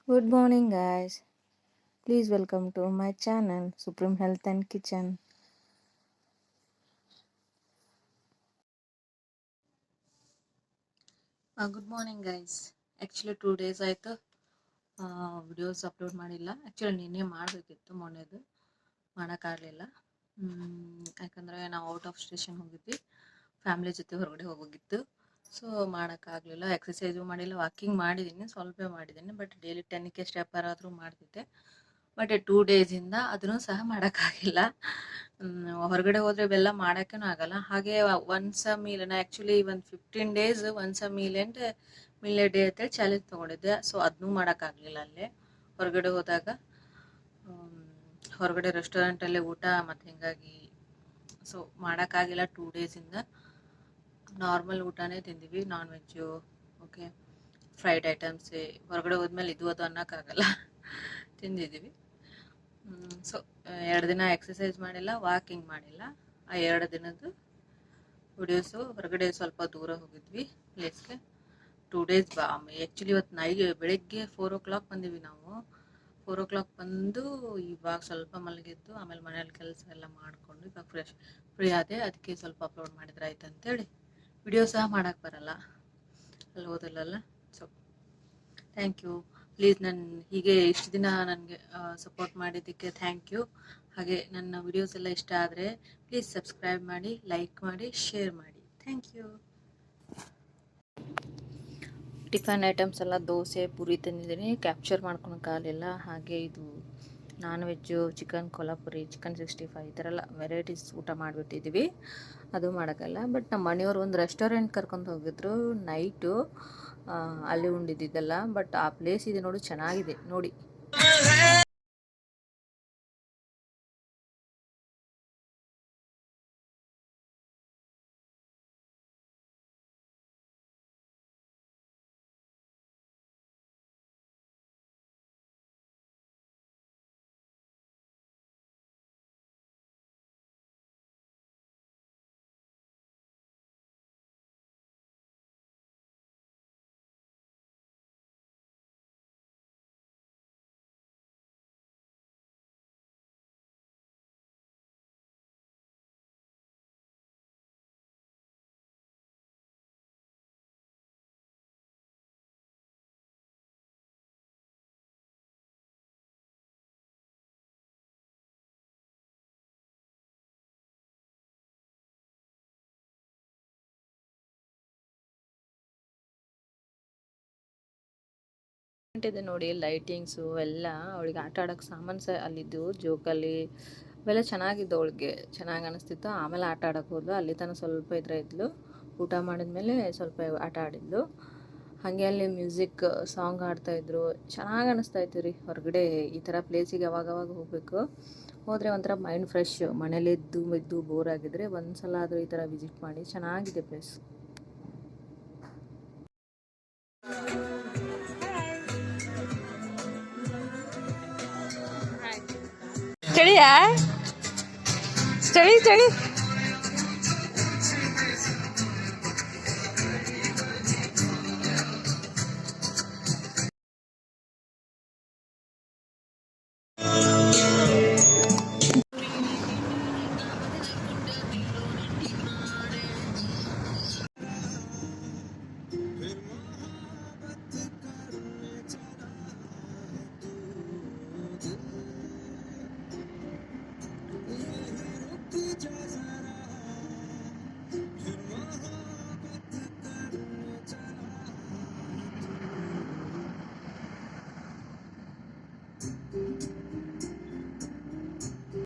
Good morning, guys. Please welcome to my channel, Supreme Health and Kitchen. Good morning guys. Actually 2 days ಆಯಿತು videos upload ಮಾಡಿಲ್ಲ. Actually ನಿನ್ನೆ ಮಾಡಬೇಕಿತ್ತು, ಮೊನ್ನೆದು ಮಾಡೋಕ್ಕಾಗಲಿಲ್ಲ. ಯಾಕಂದರೆ ನಾವು ಔಟ್ ಆಫ್ ಸ್ಟೇಷನ್ ಹೋಗಿದ್ವಿ, ಫ್ಯಾಮ್ಲಿ ಜೊತೆ ಹೊರಗಡೆ ಹೋಗೋಗಿತ್ತು. ಸೊ ಮಾಡೋಕ್ಕಾಗಲಿಲ್ಲ. ಎಕ್ಸಸೈಸು ಮಾಡಿಲ್ಲ, ವಾಕಿಂಗ್ ಮಾಡಿದ್ದೀನಿ, ಸ್ವಲ್ಪ ಮಾಡಿದ್ದೀನಿ. ಬಟ್ ಡೈಲಿ 10K ಸ್ಟೆಪ್ ಆದರೂ ಮಾಡ್ತಿದ್ದೆ. ಬಟ್ 2 ಡೇಸಿಂದ ಅದನ್ನು ಸಹ ಮಾಡೋಕ್ಕಾಗಿಲ್ಲ. ಹೊರಗಡೆ ಹೋದರೆ ಇವೆಲ್ಲ ಮಾಡೋಕ್ಕೂ ಆಗಲ್ಲ. ಹಾಗೆ ಒನ್ಸ್ ಅ ಮೀಲ್, ನಾನು ಆ್ಯಕ್ಚುಲಿ ಒಂದು 15 days once a meal and meal a day ಅಂತೇಳಿ ಚಾಲೆಂಜ್ ತೊಗೊಂಡಿದ್ದೆ. ಸೊ ಅದನ್ನೂ ಮಾಡೋಕ್ಕಾಗಲಿಲ್ಲ. ಅಲ್ಲೇ ಹೊರಗಡೆ ಹೋದಾಗ ಹೊರಗಡೆ ರೆಸ್ಟೋರೆಂಟಲ್ಲೇ ಊಟ, ಮತ್ತು ಹೀಗಾಗಿ ಸೊ ಮಾಡೋಕ್ಕಾಗಿಲ್ಲ. 2 ಡೇಸಿಂದ ನಾರ್ಮಲ್ ಊಟನೇ ತಿಂದಿವಿ, ನಾನ್ ವೆಜ್ಜು, ಓಕೆ, ಫ್ರೈಡ್ ಐಟಮ್ಸೇ. ಹೊರಗಡೆ ಹೋದ್ಮೇಲೆ ಇದು ಅದು ಅನ್ನೋಕ್ಕಾಗಲ್ಲ, ತಿಂದಿದ್ದೀವಿ. ಸೊ 2 ದಿನ ಎಕ್ಸಸೈಸ್ ಮಾಡಿಲ್ಲ, ವಾಕಿಂಗ್ ಮಾಡಿಲ್ಲ. ಆ 2 ದಿನದ್ದು ವಿಡಿಯೋಸು. ಹೊರಗಡೆ ಸ್ವಲ್ಪ ದೂರ ಹೋಗಿದ್ವಿ ಪ್ಲೇಸ್ಗೆ. 2 ಡೇಸ್ ಆ್ಯಕ್ಚುಲಿ ಇವತ್ತು ಬೆಳಗ್ಗೆ 4 o'clock ಬಂದೀವಿ ನಾವು. 4 o'clock ಬಂದು ಇವಾಗ ಸ್ವಲ್ಪ ಮಲಗಿದ್ದು, ಆಮೇಲೆ ಮನೇಲಿ ಕೆಲಸ ಎಲ್ಲ ಮಾಡಿಕೊಂಡು ಇವಾಗ ಫ್ರೀ ಆದೆ. ಅದಕ್ಕೆ ಸ್ವಲ್ಪ ಅಪ್ಲೋಡ್ ಮಾಡಿದ್ರೆ ಆಯ್ತು ಅಂತೇಳಿ. ವಿಡಿಯೋ ಸಹ ಮಾಡೋಕ್ಕೆ ಬರಲ್ಲ ಅಲ್ಲಿ ಹೋದಲ್ಲ. So thank you. ಪ್ಲೀಸ್ ಹೀಗೆ ಇಷ್ಟು ದಿನ ನನಗೆ ಸಪೋರ್ಟ್ ಮಾಡಿದ್ದಕ್ಕೆ ಥ್ಯಾಂಕ್ ಯು. ಹಾಗೆ ನನ್ನ ವಿಡಿಯೋಸ್ ಎಲ್ಲ ಇಷ್ಟ ಆದರೆ ಪ್ಲೀಸ್ ಸಬ್ಸ್ಕ್ರೈಬ್ ಮಾಡಿ, ಲೈಕ್ ಮಾಡಿ, ಶೇರ್ ಮಾಡಿ. Thank you. ಟಿಫನ್ ಐಟಮ್ಸ್ ಎಲ್ಲ ದೋಸೆ, ಪೂರಿ ತಂದಿದ್ದೀನಿ, ಕ್ಯಾಪ್ಚರ್ ಮಾಡ್ಕೊಳಕ್ಕಾಗಲಿಲ್ಲ. ಹಾಗೆ ಇದು non veg, chicken Kolhapuri, chicken 65 ಈ ಥರ ಎಲ್ಲ ವೆರೈಟೀಸ್ ಊಟ ಮಾಡಿಬಿಟ್ಟಿದ್ದೀವಿ. ಅದು ಮಾಡೋಕ್ಕಲ್ಲ. ಬಟ್ ನಮ್ಮ ಮನೆಯವರು ಒಂದು ರೆಸ್ಟೋರೆಂಟ್ ಕರ್ಕೊಂಡು ಹೋಗಿದ್ರು ನೈಟು, ಅಲ್ಲಿ ಉಂಡಿದ್ದೆಲ್ಲ. ಬಟ್ ಆ ಪ್ಲೇಸ್ ಇದೆ ನೋಡಿ, ಚೆನ್ನಾಗಿದೆ ನೋಡಿ. ಇದೆ ನೋಡಿ, ಲೈಟಿಂಗ್ಸು ಎಲ್ಲ. ಅವಳಿಗೆ ಆಟ ಆಡೋಕ್ಕೆ ಸಾಮಾನು ಸಹ ಅಲ್ಲಿದ್ದು, ಜೋಕಲ್ಲಿ ಅವೆಲ್ಲ ಚೆನ್ನಾಗಿದ್ದು. ಅವಳಿಗೆ ಚೆನ್ನಾಗಿ ಅನಿಸ್ತಿತ್ತು. ಆಮೇಲೆ ಆಟ ಆಡೋಕ್ಕೆ ಹೋದ್ಲು. ಅಲ್ಲಿ ತನಕ ಸ್ವಲ್ಪ ಇದ್ಲು. ಊಟ ಮಾಡಿದ್ಮೇಲೆ ಸ್ವಲ್ಪ ಆಟ ಆಡಿದ್ಲು. ಹಾಗೆ ಅಲ್ಲಿ ಮ್ಯೂಸಿಕ್ ಸಾಂಗ್ ಆಡ್ತಾಯಿದ್ರು, ಚೆನ್ನಾಗಿ ಅನ್ನಿಸ್ತಾಯಿತ್ತು ರೀ. ಹೊರಗಡೆ ಈ ಥರ ಪ್ಲೇಸಿಗೆ ಅವಾಗವಾಗ ಹೋಗಬೇಕು, ಹೋದರೆ ಒಂಥರ ಮೈಂಡ್ ಫ್ರೆಶ್. ಮನೇಲಿ ಇದ್ದು ಬೋರ್ ಆಗಿದ್ರೆ ಒಂದು ಸಲ ಆದರೂ ಈ ಥರ ವಿಸಿಟ್ ಮಾಡಿ, ಚೆನ್ನಾಗಿದೆ ಪ್ಲೇಸ್. ಚಳಿಯಾ? ಚಳಿ ಚಳಿ.